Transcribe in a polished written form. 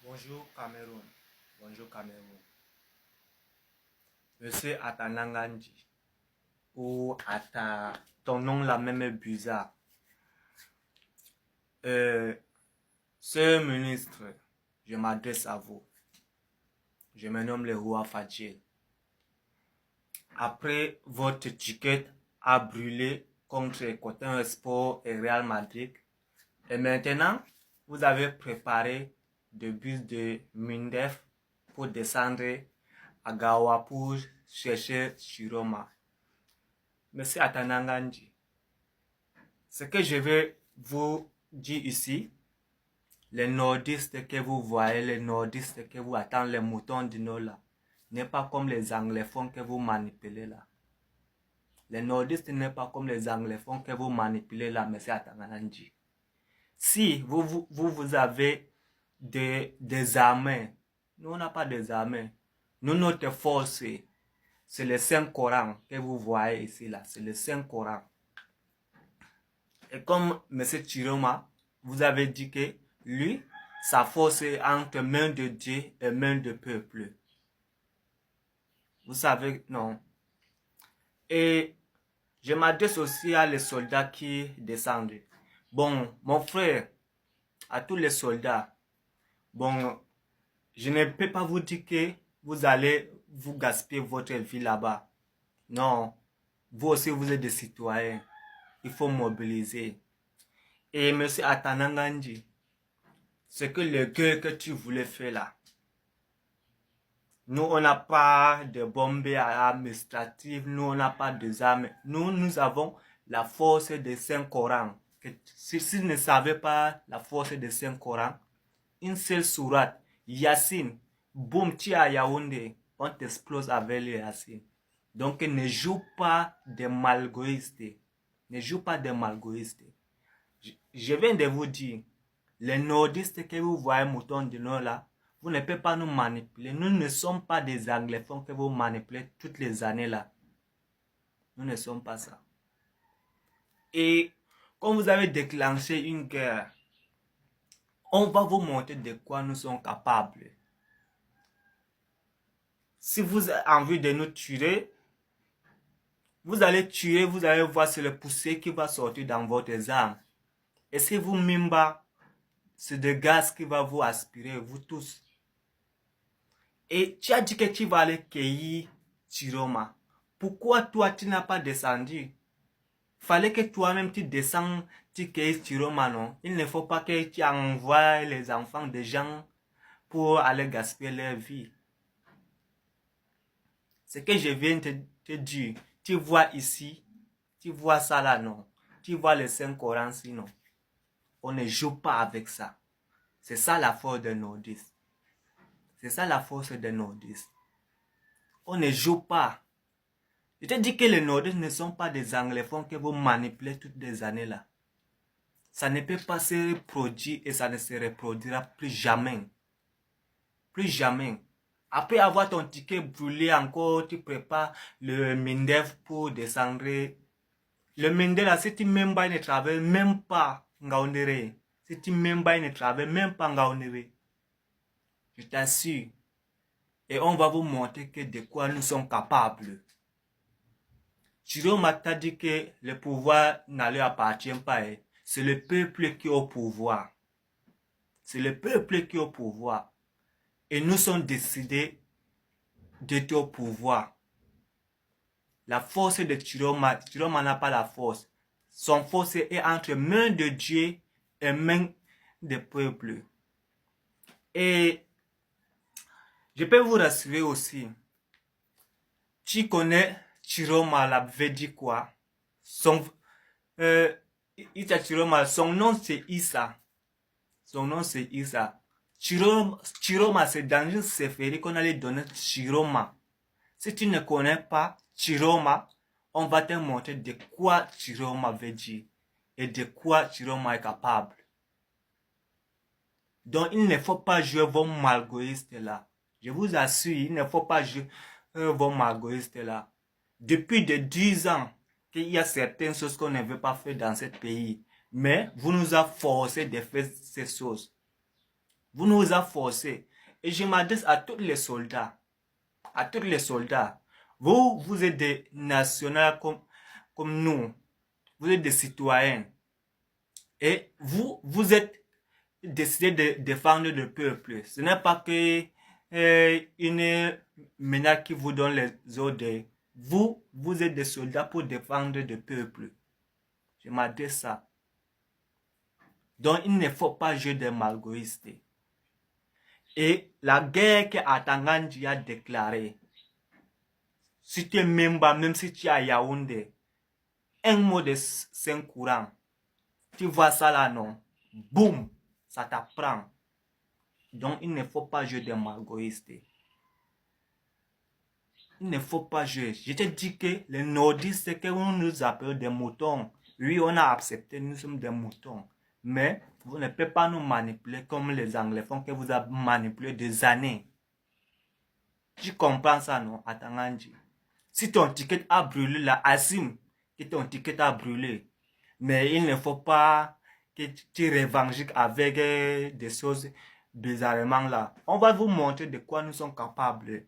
Bonjour Cameroun. Bonjour Cameroun. Monsieur Atanangandi. Ou Ata. Ton nom là même est bizarre. Ce ministre, je m'adresse à vous. Je me nomme le roi Fadjil. Après votre ticket a brûlé contre Coton Sport et Real Madrid. Et maintenant, vous avez préparé des bus de Mindef pour descendre à Gawa pour chercher Chiroma. Monsieur Atanangandi, ce que je vais vous dire ici, les nordistes que vous voyez, les nordistes que vous attendez, les moutons du nord là, n'est pas comme les anglophones que vous manipulez là. Les nordistes n'est pas comme les anglophones que vous manipulez là, monsieur Atanangandi. Si vous avez des armées, nous on n'a pas des armées. Nous, notre force, c'est le Saint-Coran que vous voyez ici là, c'est le Saint-Coran. Et comme M. Chiroma, vous avez dit que lui, sa force est entre main de Dieu et main de peuple. Vous savez, non. Et je m'adresse aussi à les soldats qui descendent. Bon, mon frère, à tous les soldats, bon, je ne peux pas vous dire que vous allez vous gaspiller votre vie là-bas. Non, vous aussi vous êtes des citoyens. Il faut mobiliser. Et M. Atanangandi, c'est que le gueule que tu voulais faire là, nous on n'a pas de bombes administratives, nous on n'a pas de armes. Nous avons la force de Saint-Coran. Si vous ne savez pas la force de Saint-Coran, une seule sourate, Yassine, boum, tu es à Yaoundé, on t'explose avec le Yassine. Donc ne joue pas de malgoïste. Ne joue pas de malgoïste. Je viens de vous dire, les nordistes que vous voyez moutons du nord là, vous ne pouvez pas nous manipuler. Nous ne sommes pas des anglophones que vous manipulez toutes les années là. Nous ne sommes pas ça. Et quand vous avez déclenché une guerre, on va vous montrer de quoi nous sommes capables. Si vous avez envie de nous tuer, vous allez tuer, vous allez voir c'est le poussière qui va sortir dans votre arme. Et si vous mimba, c'est de gaz qui va vous aspirer, vous tous. Et tu as dit que tu vas aller cueillir Chiroma. Pourquoi toi tu n'as pas descendu? Fallait que toi-même tu descends, tu cueilles Chiroma, non? Il ne faut pas que tu envoies les enfants des gens pour aller gaspiller leur vie. Ce que je viens de te dire, tu vois ici, tu vois ça là, non? Tu vois le Saint-Coran, sinon. On ne joue pas avec ça. C'est ça la force des nordistes. C'est ça la force des nordistes. On ne joue pas. Je te dis que les nordistes ne sont pas des anglophones que vous manipulez toutes les années là. Ça ne peut pas se reproduire et ça ne se reproduira plus jamais. Plus jamais. Après avoir ton ticket brûlé encore, tu prépares le Mindef pour descendre. Le Mindef là, si tu même pas, il ne travaille même pas Ngaoundéré. Si tu même pas, il ne travaille même pas Ngaoundéré. Je t'assure. Et on va vous montrer que de quoi nous sommes capables. Chiroma t'a dit que le pouvoir ne lui appartient pas. C'est le peuple qui est au pouvoir. C'est le peuple qui est au pouvoir. Et nous sommes décidés d'être au pouvoir. La force de Chiroma n'a pas la force. Son force est entre main de Dieu et main des peuples. Et je peux vous rassurer aussi. Tu connais Chiroma, la veut dire quoi? Chiroma, son nom c'est Issa. Son nom c'est Issa. Chiroma, c'est dans une séphérie qu'on allait donner Chiroma. Si tu ne connais pas Chiroma, on va te montrer de quoi Chiroma veut dire et de quoi Chiroma est capable. Donc il ne faut pas jouer vos malgoïstes là. Je vous assure, il ne faut pas jouer vos malgoïstes là. Depuis de 10 ans, qu'il y a certaines choses qu'on ne veut pas faire dans ce pays. Mais vous nous avez forcé de faire ces choses. Vous nous a forcés. Et je m'adresse à tous les soldats. À tous les soldats. Vous êtes des nationaux comme nous. Vous êtes des citoyens. Et vous êtes décidé de défendre le peuple. Ce n'est pas que une menace qui vous donne les ordres. Vous êtes des soldats pour défendre le peuple. Je m'adresse à ça. Donc, il ne faut pas jouer des malgoïstes. Et la guerre que Atangandji a déclarée, si tu es Memba, même si tu es à Yaoundé, un mot de Saint-Courant, tu vois ça là, non? Boum, ça t'apprend. Donc, il ne faut pas jouer des malgoïstes. Il ne faut pas jouer. Je te dis que les nordistes, c'est que nous appelons des moutons. Oui, on a accepté, nous sommes des moutons. Mais vous ne pouvez pas nous manipuler comme les anglophones que vous avez manipulé des années. Tu comprends ça, non? Atangandji. Si ton ticket a brûlé, là, assume que ton ticket a brûlé. Mais il ne faut pas que tu revendiques avec des choses bizarrement là. On va vous montrer de quoi nous sommes capables.